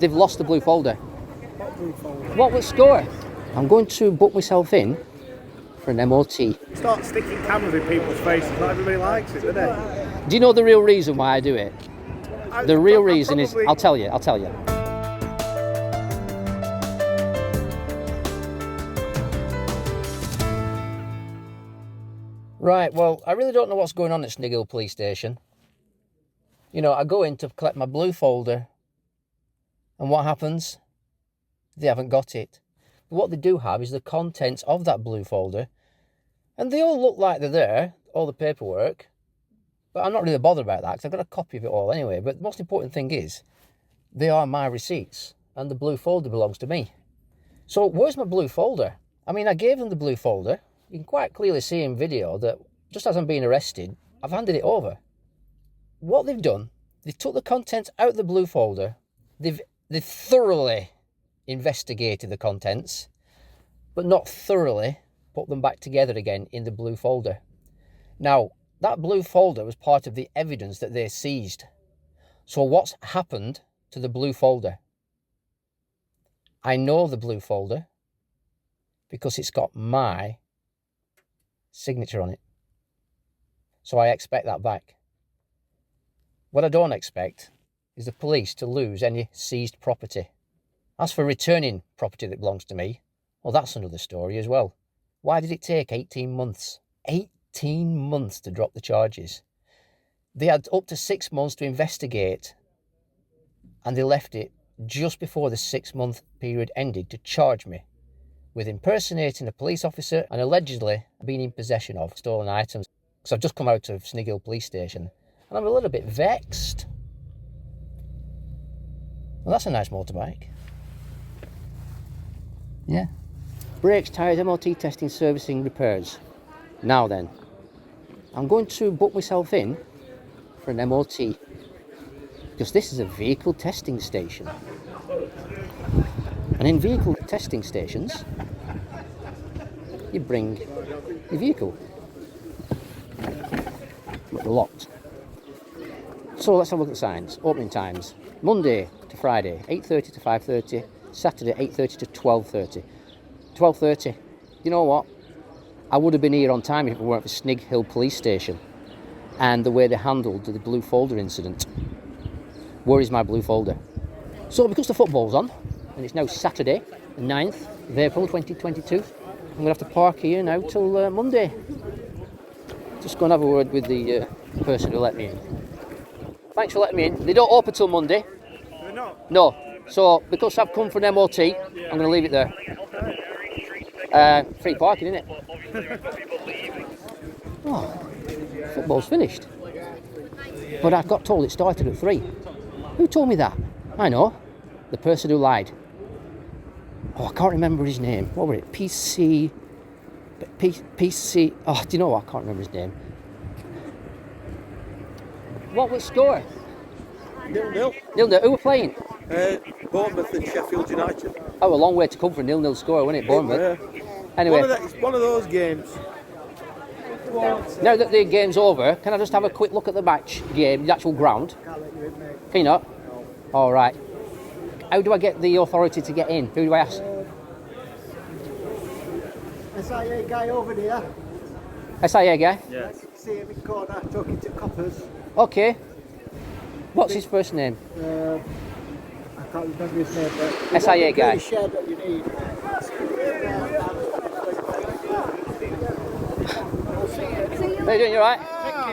They've lost the blue folder. What blue folder? What was score? I'm going to book myself in for an MOT. Start sticking cameras in people's faces. Not everybody likes it, do they? Do you know the real reason why I do it? The real reason is, I'll tell you. Right, well, I really don't know what's going on at Snighill Police Station. You know, I go in to collect my blue folder, and what happens? They haven't got it. But what they do have is the contents of that blue folder, and they all look like they're there, all the paperwork, but I'm not really bothered about that because I've got a copy of it all anyway. But the most important thing is, they are my receipts, and the blue folder belongs to me. So where's my blue folder? I mean, I gave them the blue folder. You can quite clearly see in video that just as I'm being arrested, I've handed it over. What they've done, they've took the contents out of the blue folder. They've thoroughly investigated the contents, but not thoroughly put them back together again in the blue folder. Now, that blue folder was part of the evidence that they seized. So what's happened to the blue folder? I know the blue folder because it's got my signature on it. So I expect that back. What I don't expect is the police to lose any seized property. As for returning property that belongs to me, well, that's another story as well. Why did it take 18 months? 18 months to drop the charges. They had up to 6 months to investigate, and they left it just before the 6-month period ended to charge me with impersonating a police officer and allegedly being in possession of stolen items. So I've just come out of Snighill Police Station and I'm a little bit vexed. Well, that's a nice motorbike. Yeah. Brakes, tyres, MOT testing, servicing, repairs. Now then, I'm going to book myself in for an MOT because this is a vehicle testing station. And in vehicle testing stations, you bring your vehicle. But they're locked. So let's have a look at the signs. Opening times. Monday to Friday, 8:30 to 5:30. Saturday, 8:30 to 12:30. 12:30. You know what? I would have been here on time if it weren't for Snighill Police Station and the way they handled the blue folder incident. Where is my blue folder? So because the football's on, and it's now Saturday, the 9th of April 2022, I'm going to have to park here now till Monday. Just go and have a word with the person who let me in. Thanks for letting me in. They don't open till Monday. They're not? No. So, because I've come for an MOT, I'm going to leave it there. Free parking, isn't it? Oh, football's finished. But I got told it started at 3. Who told me that? I know. The person who lied. Oh, I can't remember his name. What was it? PC... Oh, do you know what? I can't remember his name. What was the score? 0-0. 0-0. Who were playing? Bournemouth and Sheffield United. Oh, a long way to come for a 0-0 score, wasn't it, Bournemouth? Anyway. It's one of those games. Now that the game's over, can I just have a quick look at the match game, the actual ground? Can you not? No. All right. How do I get the authority to get in? Who do I ask? SIA guy over there. SIA guy? Yeah. See him in corner talking to coppers. Okay. What's his first name? I can't remember his name, but SIA guy. Shed that you need. How you doing? You all right?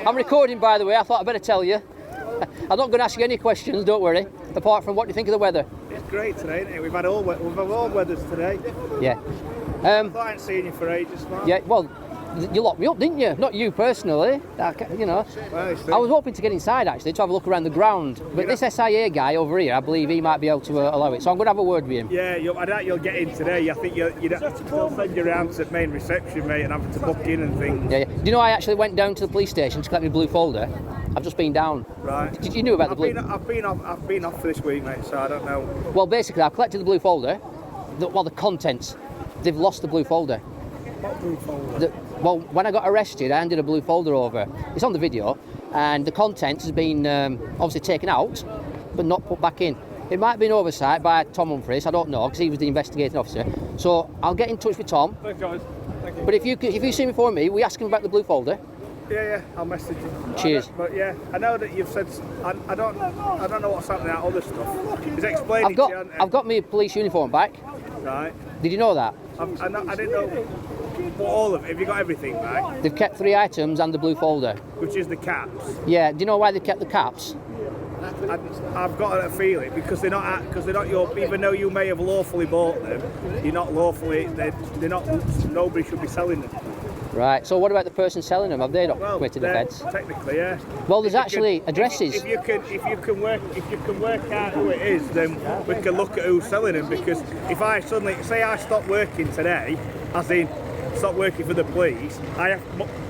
I'm recording, by the way. I thought I'd better tell you. I'm not going to ask you any questions, don't worry, apart from what do you think of the weather? It's great today, isn't it? We've had all weathers today. Yeah. I haven't seen you for ages, man. Yeah, well, you locked me up, didn't you? Not you personally, you know. Well, I was hoping to get inside, actually, to have a look around the ground. But this SIA guy over here, I believe he might be able to allow it. So I'm going to have a word with him. Yeah, I doubt you'll get in today. I think they'll send you around to the main reception, mate, and have to book in and things. Yeah. Do you know I actually went down to the police station to collect my blue folder? I've just been down. Right. Did you know about the blue? I've been off for this week, mate, so I don't know. Well, basically, I've collected the blue folder. The contents. They've lost the blue folder. What blue folder? Well, when I got arrested, I handed a blue folder over. It's on the video, and the contents has been obviously taken out, but not put back in. It might be an oversight by Tom Humphries, I don't know, because he was the investigating officer. So I'll get in touch with Tom. Thanks, guys. Thank you. But if you see me before me, we ask him about the blue folder. Yeah, I'll message you. Cheers. But yeah, I know that you've said. I don't know what's happening at other stuff. He's explaining. I've got my police uniform back. Right. Did you know that? I didn't know. Well, all of it. Have you got everything back? They've kept 3 items and the blue folder. Which is the caps. Yeah. Do you know why they kept the caps? I've got a feeling because they're not your. Even though you may have lawfully bought them, you're not lawfully. They're not. Nobody should be selling them. Right. So what about the person selling them? Have they not committed offence? Technically, yeah. Well, there's actually addresses. If you can work out who it is, then we can look at who's selling them. Because if I suddenly say I stop working today, as in stop working for the police,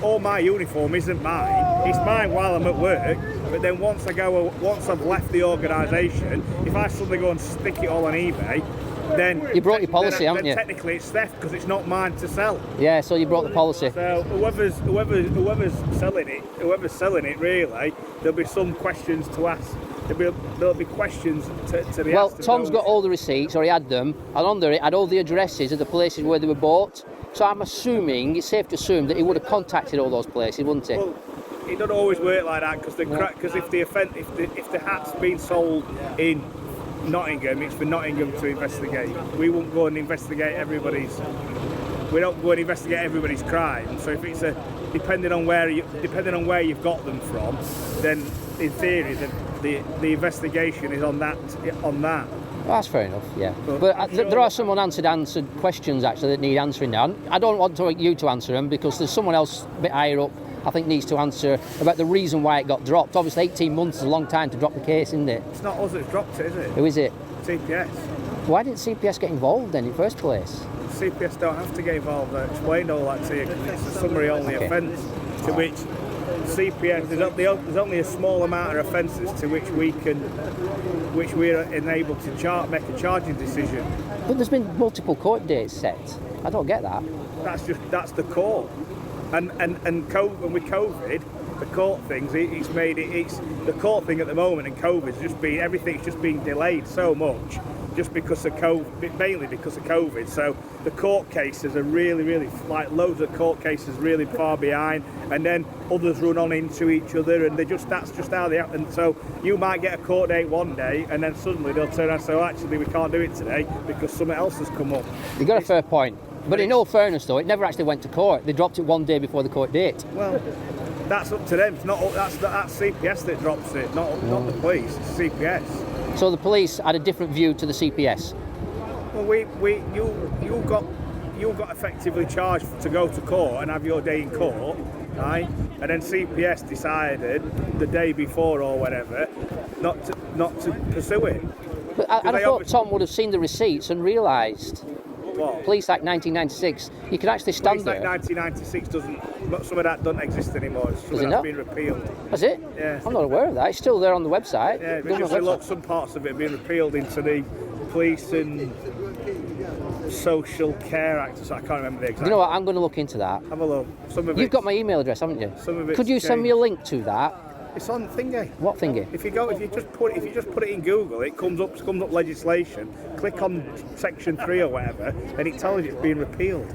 all my uniform isn't mine. It's mine while I'm at work. But then once I've left the organisation, if I suddenly go and stick it all on eBay, then you broke your policy, haven't you? Technically, it's theft because it's not mine to sell. Yeah, so you broke the policy. So whoever's selling it, really, there'll be some questions to ask. There'll be questions to be asked. Well, Tom's got all the receipts, or he had them, and under it had all the addresses of the places where they were bought. So I'm assuming, it's safe to assume that he would have contacted all those places, wouldn't he? Well, it doesn't always work like that because if the hat's been sold in Nottingham, it's for Nottingham to investigate. We won't go and investigate everybody's. We don't go and investigate everybody's crime. So if it's depending on where you've got them from, then in theory the investigation is on that. Well, that's fair enough, yeah. But there are some unanswered questions actually that need answering now. I don't want you to answer them because there's someone else a bit higher up I think needs to answer about the reason why it got dropped. Obviously 18 months is a long time to drop the case, isn't it? It's not us that's dropped it, is it? Who is it? CPS. Why didn't CPS get involved then in the first place? CPS don't have to get involved. I explained all that to you because it's a summary only offence to which CPS, there's only a small amount of offences to which we're enabled to make a charging decision. But there's been multiple court dates set. I don't get that. That's the court. And with COVID, the court things, it's the court thing at the moment, and COVID everything's just been delayed so much, just because of COVID, mainly because of COVID. So the court cases are really, like loads of court cases really far behind, and then others run on into each other, and that's just how they happen. So you might get a court date one day, and then suddenly they'll turn around and say, oh, actually we can't do it today because something else has come up. You got a fair point. But in all fairness, though, it never actually went to court. They dropped it one day before the court date. Well, that's up to them. It's not that's CPS that drops it, not the police. It's CPS. So the police had a different view to the CPS. Well, you got effectively charged to go to court and have your day in court, right? And then CPS decided the day before or whatever not to pursue it. But I thought Tom would have seen the receipts and realised. What? Police Act 1996, you can actually stand there. Police Act 1996 some of that doesn't exist anymore. Some of that's been repealed. Has it? Yeah. I'm not aware of that. It's still there on the website. Yeah, but just some parts of it have been repealed into the Police and Social Care Act. So I can't remember the exact. You know what? I'm going to look into that. Have a look. You've got my email address, haven't you? Some of it. Could you send me a link to that? It's on thingy. What thingy? If you just put it in Google, it comes up legislation. Click on section 3 or whatever, and it tells you it's been repealed.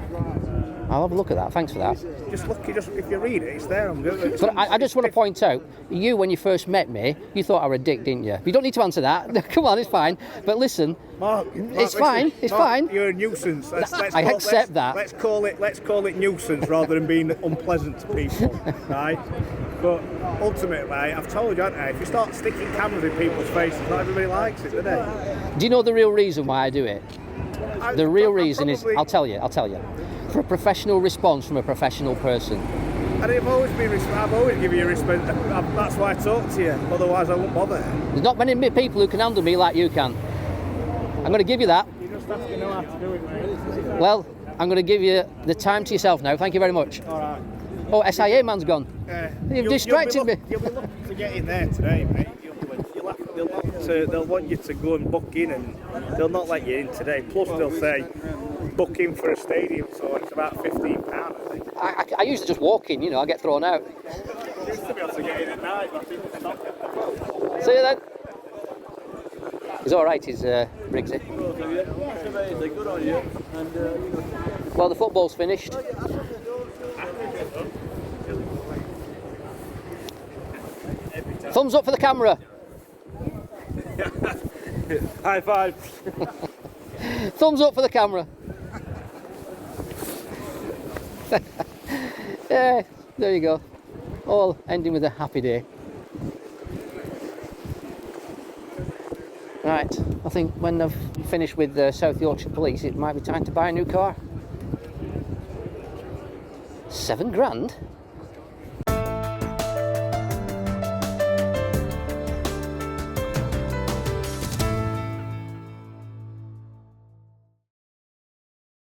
I'll have a look at that. Thanks for that. If you read it, it's there on Google. But I just want to point out, you when you first met me, you thought I were a dick, didn't you? You don't need to answer that. Come on, it's fine. But listen, Mark, it's fine. It's fine. You're a nuisance. I accept that. Let's call it nuisance rather than being unpleasant to people, right? But ultimately, I've told you, haven't I? If you start sticking cameras in people's faces, not everybody likes it, do they? Do you know the real reason why I do it? The real reason is, I'll tell you. For a professional response from a professional person. And I've always given you respect. That's why I talk to you. Otherwise, I won't bother. There's not many people who can handle me like you can. I'm going to give you that. You just have to know how to do it, mate. Well, I'm going to give you the time to yourself now. Thank you very much. All right. Oh, SIA man's gone. You've distracted me. You'll be looking to get in there today, mate. They'll want you to go and book in, and they'll not let you in today. Plus, they'll say book in for a stadium tour. It's about £15, I think. I usually just walk in, I get thrown out. You used to be able to get in at night, but I think it's not. See you then. He's all right, he's Briggsy. Good on you. And, Well, the football's finished. Thumbs up for the camera. High five. Thumbs up for the camera. Yeah, there you go. All ending with a happy day. Right, I think when I've finished with the South Yorkshire Police, it might be time to buy a new car. £7 grand?